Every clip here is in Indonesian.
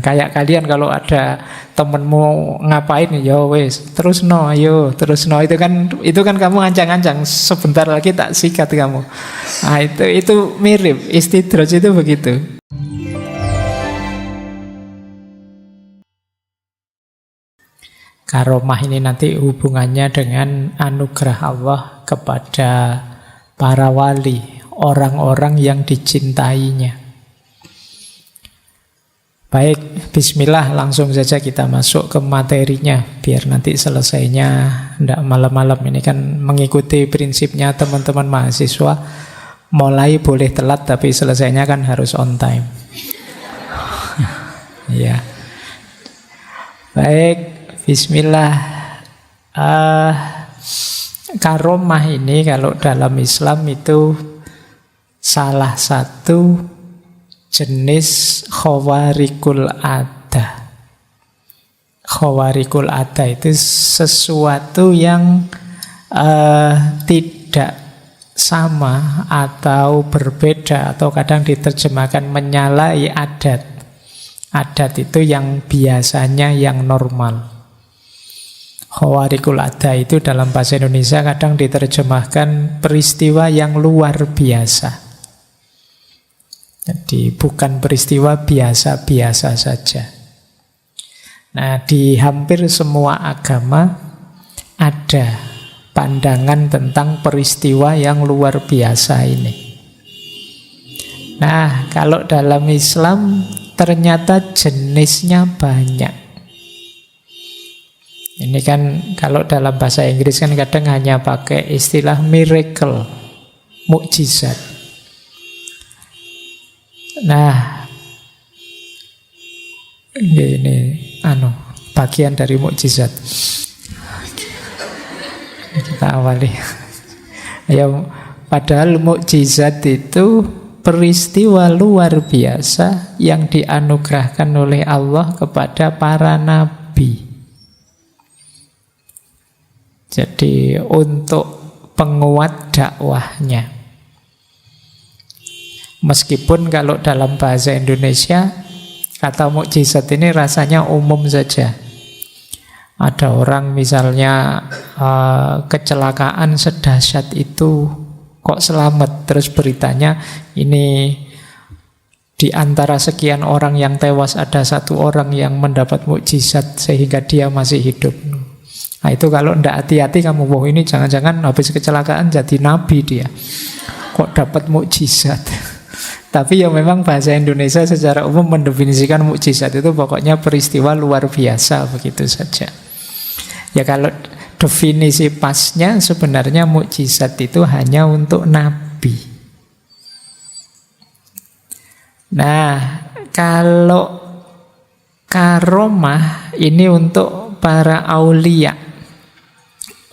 Kayak kalian kalau ada temenmu ngapain ya wes terus no ayo terus no itu kan kamu ancang-ancang sebentar lagi tak sikat kamu. Nah, itu mirip istidraj itu begitu. Karomah ini nanti hubungannya dengan anugerah Allah kepada para wali, orang-orang yang dicintainya. Baik, bismillah, langsung saja kita masuk ke materinya biar nanti selesainya tidak malam-malam. Ini kan mengikuti prinsipnya teman-teman mahasiswa, mulai boleh telat tapi selesainya kan harus on time. Ya. Baik, bismillah. Karomah ini kalau dalam Islam itu salah satu jenis khawarikul ada. Khawarikul ada itu sesuatu yang tidak sama atau berbeda atau kadang diterjemahkan menyalahi adat. Adat itu yang biasanya yang normal. Khawarikul ada itu dalam bahasa Indonesia kadang diterjemahkan peristiwa yang luar biasa. Jadi bukan peristiwa biasa-biasa saja. Nah, di hampir semua agama ada pandangan tentang peristiwa yang luar biasa ini. Nah, kalau dalam Islam ternyata jenisnya banyak. Ini kan kalau dalam bahasa Inggris kan kadang hanya pakai istilah miracle, mukjizat. Nah, ini bagian dari mukjizat. Kita awali. Ya, padahal mukjizat itu peristiwa luar biasa yang dianugerahkan oleh Allah kepada para nabi. Jadi untuk penguat dakwahnya. Meskipun kalau dalam bahasa Indonesia kata mukjizat ini rasanya umum saja. Ada orang misalnya kecelakaan sedahsyat itu kok selamat, terus beritanya ini di antara sekian orang yang tewas ada satu orang yang mendapat mukjizat sehingga dia masih hidup. Nah itu kalau tidak hati-hati kamu, wah ini jangan-jangan habis kecelakaan jadi nabi dia, kok dapat mukjizat. Tapi ya memang bahasa Indonesia secara umum mendefinisikan mukjizat itu pokoknya peristiwa luar biasa, begitu saja. Ya kalau definisi pasnya sebenarnya mukjizat itu hanya untuk nabi. Nah, kalau karomah ini untuk para aulia,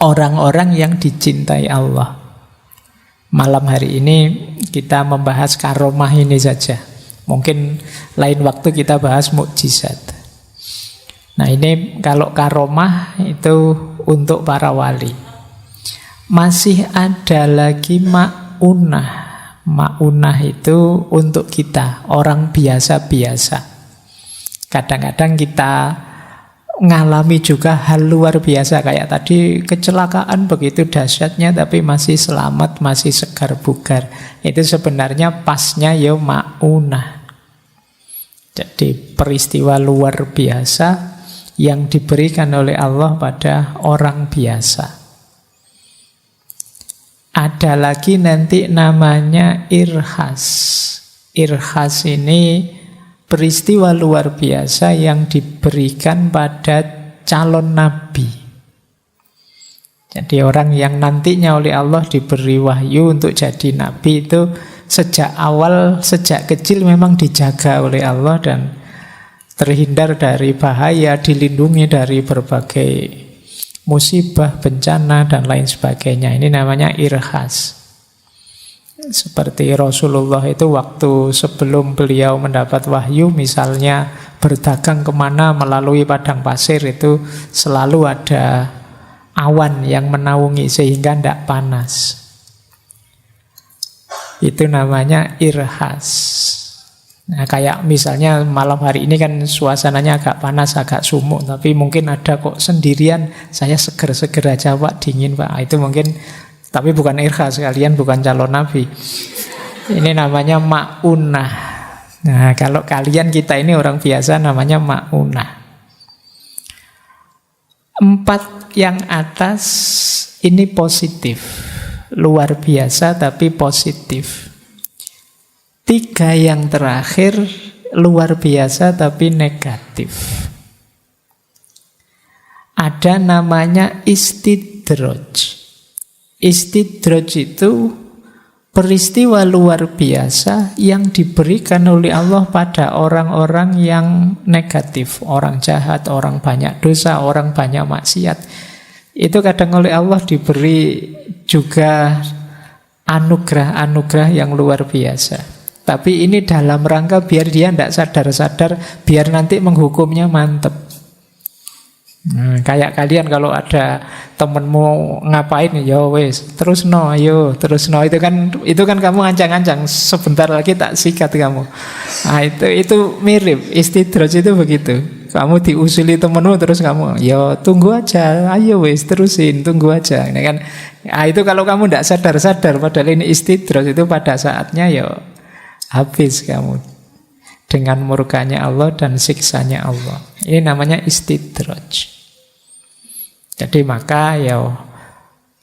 orang-orang yang dicintai Allah. Malam hari ini kita membahas karomah ini saja. Mungkin lain waktu kita bahas mukjizat. Nah ini kalau karomah itu untuk para wali. Masih ada lagi ma'unah. Ma'unah itu untuk kita, orang biasa-biasa. Kadang-kadang kita ngalami juga hal luar biasa kayak tadi kecelakaan begitu dahsyatnya tapi masih selamat, masih segar bugar. Itu sebenarnya pasnya ya ma'unah. Jadi peristiwa luar biasa yang diberikan oleh Allah pada orang biasa. Ada lagi nanti namanya irhas. Irhas ini peristiwa luar biasa yang diberikan pada calon nabi. Jadi orang yang nantinya oleh Allah diberi wahyu untuk jadi nabi itu sejak awal, sejak kecil memang dijaga oleh Allah dan terhindar dari bahaya, dilindungi dari berbagai musibah, bencana dan lain sebagainya. Ini namanya irhas. Seperti Rasulullah itu waktu sebelum beliau mendapat wahyu, misalnya berdagang kemana melalui padang pasir itu selalu ada awan yang menaungi sehingga tidak panas. Itu namanya irhas. Nah, kayak misalnya malam hari ini kan suasananya agak panas, agak sumuk, tapi mungkin ada kok sendirian, saya seger-seger aja Pak, dingin Pak. Itu mungkin, tapi bukan irha sekalian, bukan calon nabi. Ini namanya ma'unah. Nah, kalau kalian, kita ini orang biasa, namanya ma'unah. 4 yang atas ini positif, luar biasa tapi positif. 3 yang terakhir luar biasa tapi negatif. Ada namanya istidraj. Istidraj itu peristiwa luar biasa yang diberikan oleh Allah pada orang-orang yang negatif, orang jahat, orang banyak dosa, orang banyak maksiat. Itu kadang oleh Allah diberi juga anugerah-anugerah yang luar biasa. Tapi ini dalam rangka biar dia tidak sadar-sadar, biar nanti menghukumnya mantep. Nah, kayak kalian kalau ada temenmu ngapain, ya wes terus no, ayo terus no, itu kan kamu ancang-ancang sebentar lagi tak sikat kamu. Nah, itu mirip istidraj itu begitu. Kamu diusili temenmu terus kamu, ya tunggu aja, ayo wes terusin, tunggu aja. Ini kan, nah, itu kalau kamu tidak sadar-sadar, padahal ini istidraj, itu pada saatnya ya habis kamu dengan murkanya Allah dan siksanya Allah. Ini namanya istidraj. Jadi maka ya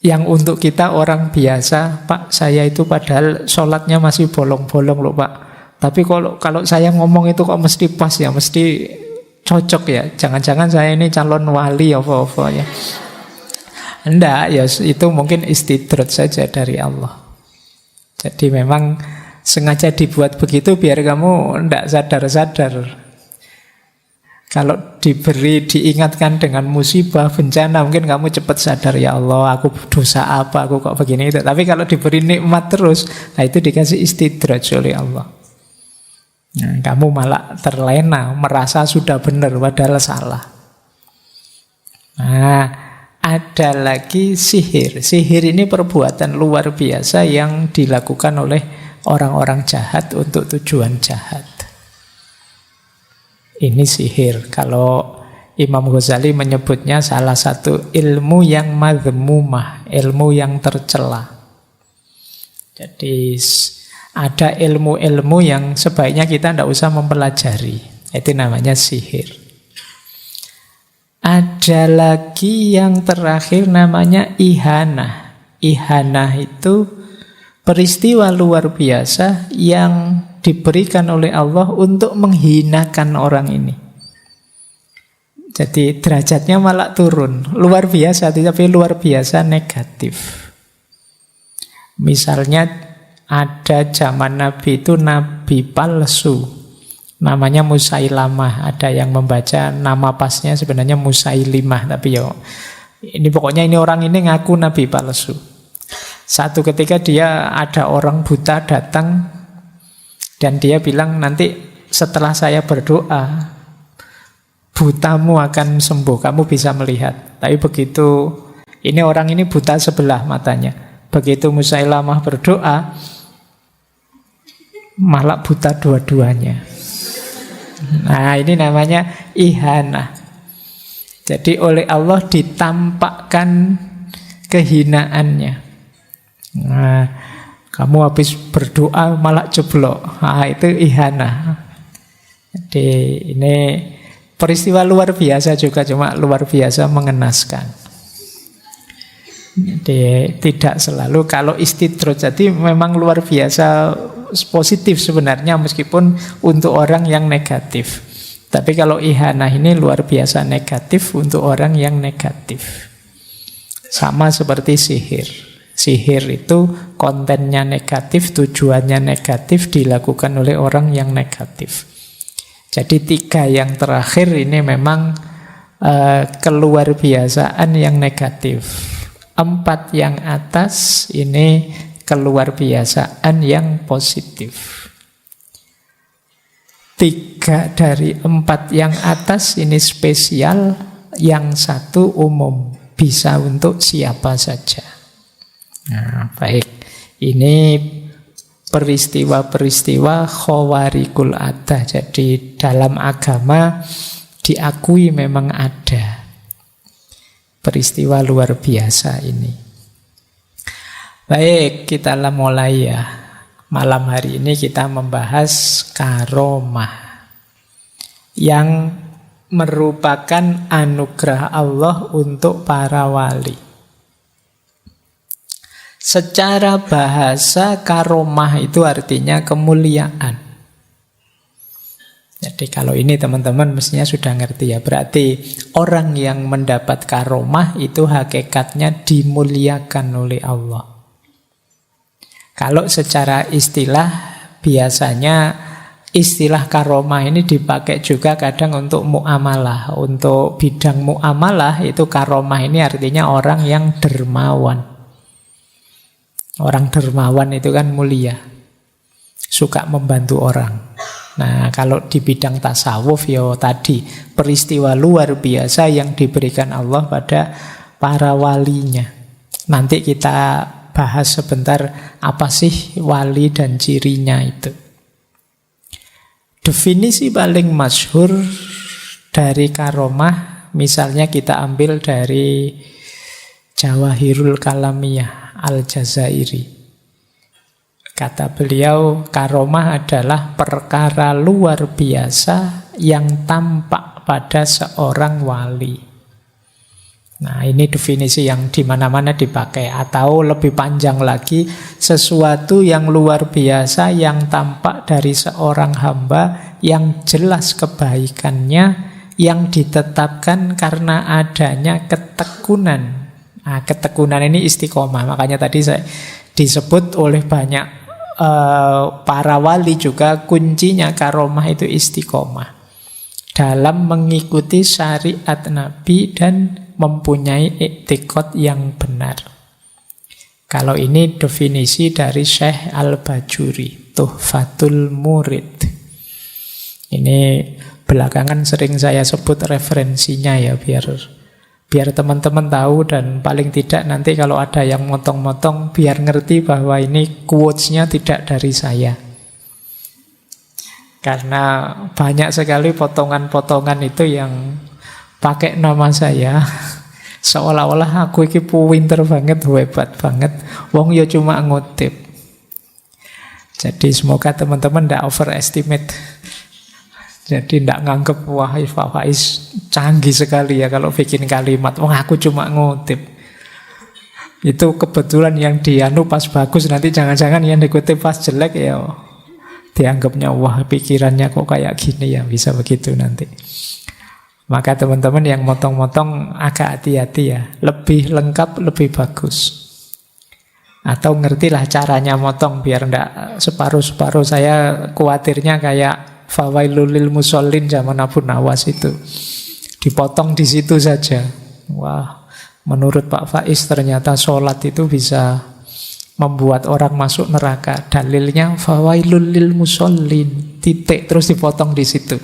yang untuk kita orang biasa, Pak saya itu padahal sholatnya masih bolong-bolong loh Pak. Tapi kalau saya ngomong itu kok mesti pas ya, mesti cocok ya. Jangan-jangan saya ini calon wali apa-apa ya. Enggak, ya itu mungkin istidraj saja dari Allah. Jadi memang sengaja dibuat begitu biar kamu enggak sadar-sadar. Kalau diingatkan dengan musibah, bencana, mungkin kamu cepat sadar, ya Allah, aku dosa apa, aku kok begini itu. Tapi kalau diberi nikmat terus, nah itu dikasih istidraj oleh Allah. Nah, kamu malah terlena, merasa sudah benar, padahal salah. Nah, ada lagi sihir. Sihir ini perbuatan luar biasa yang dilakukan oleh orang-orang jahat untuk tujuan jahat. Ini sihir. Kalau Imam Ghazali menyebutnya salah satu ilmu yang madhmumah, ilmu yang tercela. Jadi ada ilmu-ilmu yang sebaiknya kita tidak usah mempelajari. Itu namanya sihir. Ada lagi yang terakhir namanya ihanah. Ihanah itu peristiwa luar biasa yang diberikan oleh Allah untuk menghinakan orang ini. Jadi derajatnya malah turun. Luar biasa, tapi luar biasa negatif. Misalnya ada zaman Nabi itu Nabi palsu. Namanya Musailamah. Ada yang membaca nama pasnya sebenarnya Musailimah. Tapi ya, ini pokoknya ini orang ini ngaku Nabi palsu. Satu ketika dia ada orang buta datang dan dia bilang, nanti setelah saya berdoa, butamu akan sembuh, kamu bisa melihat. Tapi begitu, ini orang ini buta sebelah matanya. Begitu Musailamah berdoa, malah buta dua-duanya. Nah, ini namanya ihanah. Jadi oleh Allah ditampakkan kehinaannya. Nah, kamu habis berdoa malah jeblok. Nah, itu ihanah. Jadi ini peristiwa luar biasa juga, cuma luar biasa mengenaskan. Jadi tidak selalu kalau istidraj, jadi memang luar biasa positif sebenarnya meskipun untuk orang yang negatif. Tapi kalau ihanah ini luar biasa negatif untuk orang yang negatif. Sama seperti sihir. Sihir itu kontennya negatif, tujuannya negatif, dilakukan oleh orang yang negatif. Jadi 3 yang terakhir ini memang keluar biasaan yang negatif. 4 yang atas ini keluar biasaan yang positif. 3 dari 4 yang atas ini spesial, yang 1 umum, bisa untuk siapa saja. Nah, baik. Ini peristiwa-peristiwa khawarikul adah. Jadi dalam agama diakui memang ada peristiwa luar biasa ini. Baik, kita mulai ya. Malam hari ini kita membahas karomah yang merupakan anugerah Allah untuk para wali. Secara bahasa karomah itu artinya kemuliaan. Jadi kalau ini teman-teman mestinya sudah ngerti ya. Berarti orang yang mendapat karomah itu hakikatnya dimuliakan oleh Allah. Kalau secara istilah biasanya istilah karomah ini dipakai juga kadang untuk muamalah. Untuk bidang muamalah itu karomah ini artinya orang yang dermawan. Orang dermawan itu kan mulia, suka membantu orang. Nah, kalau di bidang tasawuf ya tadi peristiwa luar biasa yang diberikan Allah pada para walinya. Nanti kita bahas sebentar apa sih wali dan cirinya itu. Definisi paling masyhur dari karomah misalnya kita ambil dari Jawahirul Kalamiyah Al-Jazairi. Kata beliau, karomah adalah perkara luar biasa yang tampak pada seorang wali. Nah, ini definisi yang di mana-mana dipakai. Atau lebih panjang lagi, sesuatu yang luar biasa yang tampak dari seorang hamba yang jelas kebaikannya, yang ditetapkan karena adanya ketekunan. Nah, ketekunan ini istiqomah. Makanya tadi saya disebut oleh banyak para wali juga kuncinya karomah itu istiqomah. Dalam mengikuti syariat Nabi dan mempunyai iktikad yang benar. Kalau ini definisi dari Syekh Al-Bajuri, Tuhfatul Murid. Ini belakangan sering saya sebut referensinya ya biar teman-teman tahu dan paling tidak nanti kalau ada yang motong-motong biar ngerti bahwa ini quotes-nya tidak dari saya. Karena banyak sekali potongan-potongan itu yang pakai nama saya seolah-olah aku ini pinter banget, hebat banget. Wong ya cuma ngutip. Jadi semoga teman-teman tidak overestimate. Jadi tidak nganggep wah Faiz canggih sekali ya kalau bikin kalimat. Wah aku cuma ngutip. Itu kebetulan yang dianu pas bagus, nanti jangan-jangan yang dikutip pas jelek ya dianggapnya wah pikirannya kok kayak gini ya, bisa begitu nanti. Maka teman-teman yang motong-motong agak hati-hati ya. Lebih lengkap, lebih bagus. Atau ngertilah caranya motong biar tidak separuh-separuh. Saya khawatirnya kayak Fawailul lil musallin zaman Abu Nawas itu. Dipotong di situ saja. Wah, menurut Pak Faiz ternyata sholat itu bisa membuat orang masuk neraka. Dalilnya fawailul lil musallin. Titik terus dipotong di situ.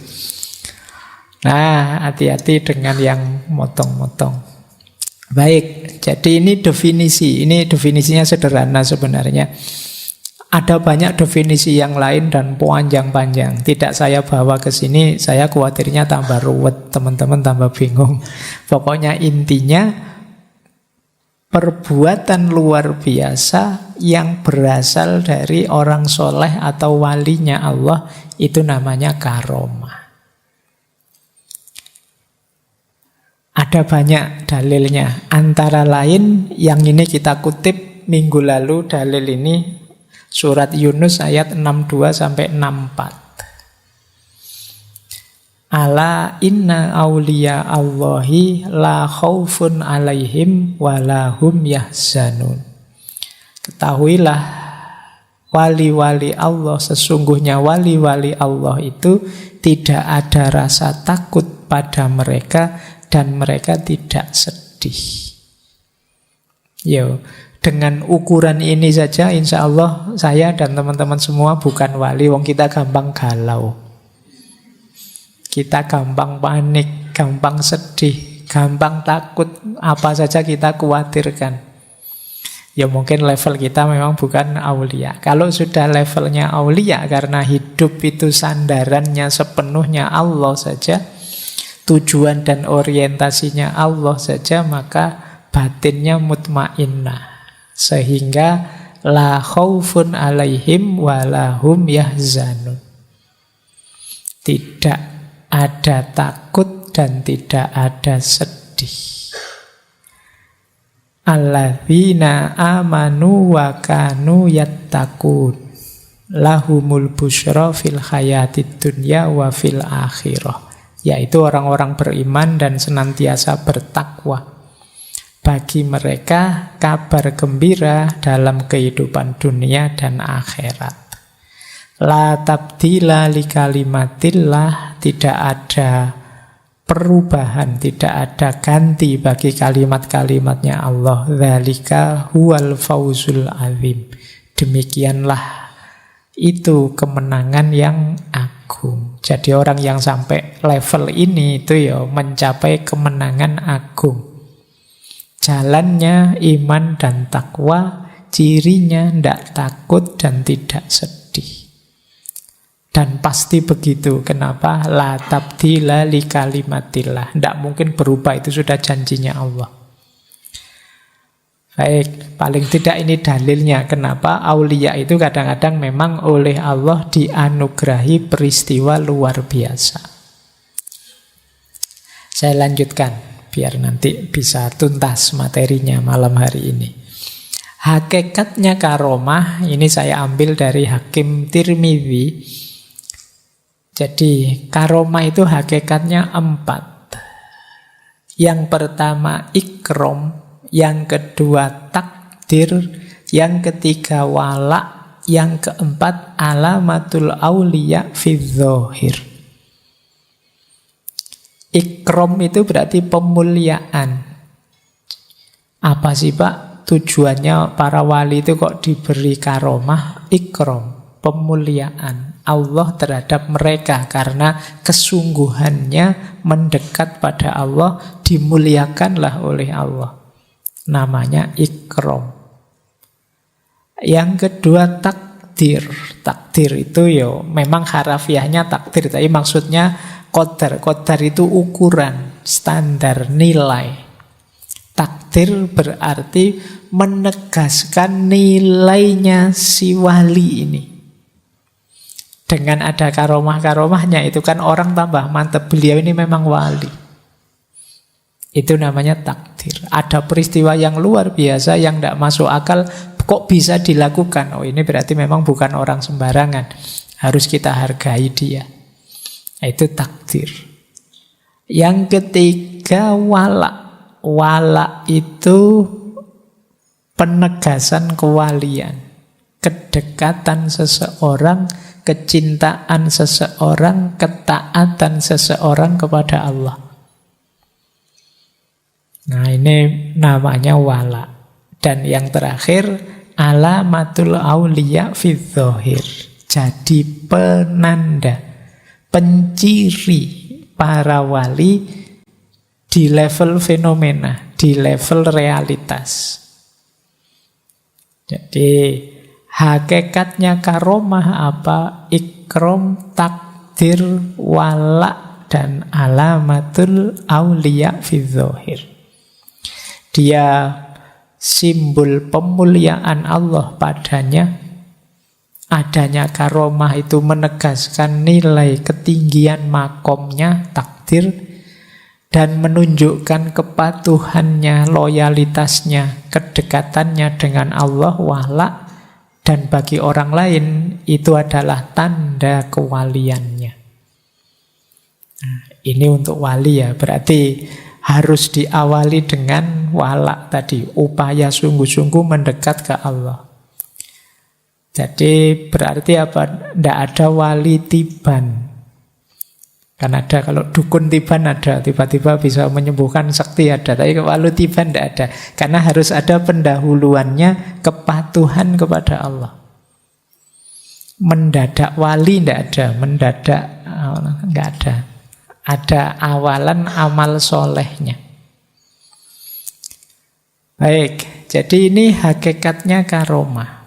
Nah, hati-hati dengan yang motong-motong. Baik, jadi ini definisi. Ini definisinya sederhana sebenarnya. Ada banyak definisi yang lain dan panjang-panjang. Tidak saya bawa ke sini, saya khawatirnya tambah ruwet, teman-teman tambah bingung. Pokoknya intinya, perbuatan luar biasa yang berasal dari orang soleh atau walinya Allah, itu namanya karomah. Ada banyak dalilnya. Antara lain, yang ini kita kutip minggu lalu, dalil ini surat Yunus ayat 62 sampai 64. Ala inna awliya Allahi la khaufun alaihim wa la hum yahzanun. Ketahuilah wali-wali Allah, sesungguhnya wali-wali Allah itu tidak ada rasa takut pada mereka dan mereka tidak sedih. Yo, dengan ukuran ini saja insya Allah saya dan teman-teman semua bukan wali. Wong kita gampang galau, kita gampang panik, gampang sedih, gampang takut, apa saja kita khawatirkan. Ya mungkin level kita memang bukan aulia. Kalau sudah levelnya aulia karena hidup itu sandarannya sepenuhnya Allah saja, tujuan dan orientasinya Allah saja, maka batinnya mutmainnah. Sehingga la khaufun alaihim wa lahum yahzanun. Tidak ada takut dan tidak ada sedih. Alladzina amanu wa kanu yattaqun lahumul busyra fil hayatid dunya wa fil akhirah. Yaitu orang-orang beriman dan senantiasa bertakwa. Bagi mereka kabar gembira dalam kehidupan dunia dan akhirat. La tabdila li kalimatillah, tidak ada perubahan, tidak ada ganti bagi kalimat-kalimatnya Allah. Dzalika huwal fauzul azim. Demikianlah itu kemenangan yang agung. Jadi orang yang sampai level ini itu ya mencapai kemenangan agung. Jalannya iman dan takwa, cirinya tidak takut dan tidak sedih. Dan pasti begitu. Kenapa? La tabdila li kalimatillah. Tidak mungkin berubah, itu sudah janjinya Allah. Baik, paling tidak ini dalilnya. Kenapa aulia itu kadang-kadang memang oleh Allah dianugerahi peristiwa luar biasa. Saya lanjutkan, biar nanti bisa tuntas materinya malam hari ini. Hakikatnya karomah, ini saya ambil dari Hakim Tirmidzi. Jadi karomah itu hakikatnya 4. Yang pertama ikrom, yang kedua takdir, yang ketiga wala, yang keempat alamatul auliya fi dzahir. Ikrom itu berarti pemuliaan. Apa sih Pak tujuannya para wali itu kok diberi karomah? Ikrom, pemuliaan Allah terhadap mereka karena kesungguhannya mendekat pada Allah, dimuliakanlah oleh Allah. Namanya ikrom. Yang kedua takdir. Takdir itu ya memang harafiahnya takdir, tapi maksudnya qadar. Qadar itu ukuran, standar, nilai. Takdir berarti menegaskan nilainya si wali ini. Dengan ada karomah-karomahnya itu kan orang tambah mantap, beliau ini memang wali. Itu namanya takdir. Ada peristiwa yang luar biasa yang tidak masuk akal, kok bisa dilakukan? Oh, ini berarti memang bukan orang sembarangan. Harus kita hargai dia. Itu takdir. Yang ketiga wala. Wala itu penegasan kewalian. Kedekatan seseorang, kecintaan seseorang, ketaatan seseorang kepada Allah. Nah, ini namanya wala. Dan yang terakhir alamatul auliya fi dzahir. Jadi penanda, penciri para wali di level fenomena, di level realitas. Jadi hakikatnya karomah apa? Ikrom, takdir, wala, dan alamatul auliya fi dzahir. Dia simbol pemuliaan Allah padanya. Adanya karomah itu menegaskan nilai ketinggian makomnya, takdir, dan menunjukkan kepatuhannya, loyalitasnya, kedekatannya dengan Allah, wala. Dan bagi orang lain itu adalah tanda kewaliannya. Nah, ini untuk wali ya, berarti harus diawali dengan wala tadi, upaya sungguh-sungguh mendekat ke Allah. Jadi berarti apa? Tidak ada wali tiban. Kan ada, kalau dukun tiban ada, tiba-tiba bisa menyembuhkan sakti ada. Tapi kalau tiban tidak ada. Karena harus ada pendahuluannya, kepatuhan kepada Allah. Mendadak wali tidak ada, mendadak nggak ada. Ada awalan amal solehnya. Baik, Jadi ini hakikatnya karomah.